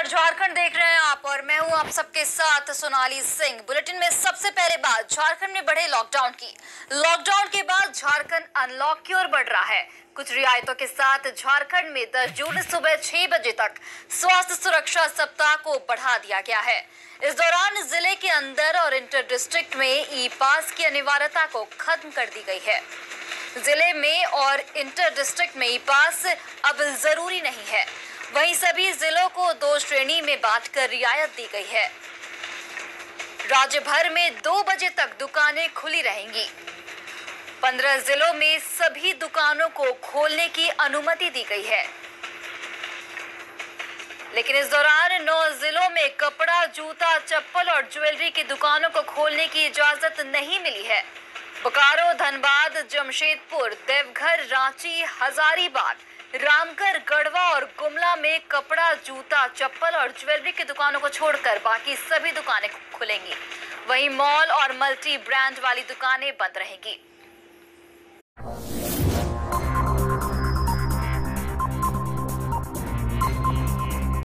नमस्कार, झारखंड देख रहे हैं आप और मैं हूं आप सबके साथ सोनाली सिंह। बुलेटिन में सबसे पहले बात झारखंड में बढ़े लॉकडाउन की। लॉकडाउन के बाद झारखंड अनलॉक की ओर बढ़ रहा है। कुछ रियायतों के साथ झारखंड में 10 जून सुबह 6 बजे तक स्वास्थ्य सुरक्षा सप्ताह को बढ़ा दिया गया है। इस दौरान जिले के अंदर और इंटर डिस्ट्रिक्ट में ई पास की अनिवार्यता को खत्म कर दी गई है। जिले में और इंटर डिस्ट्रिक्ट में ई पास अब जरूरी नहीं है। वहीं सभी जिलों को 2 श्रेणी में बांटकर रियायत दी गई है। राज्य भर में 2 बजे तक दुकानें खुली रहेंगी। 15 जिलों में सभी दुकानों को खोलने की अनुमति दी गई है, लेकिन इस दौरान 9 जिलों में कपड़ा, जूता, चप्पल और ज्वेलरी की दुकानों को खोलने की इजाजत नहीं मिली है। बोकारो, धनबाद, जमशेदपुर, देवघर, रांची, हजारीबाग, रामगढ़, गढ़वा और गुमला में कपड़ा, जूता, चप्पल और ज्वेलरी की दुकानों को छोड़कर बाकी सभी दुकानें खुलेंगी। वहीं मॉल और मल्टी ब्रांड वाली दुकानें बंद रहेंगी।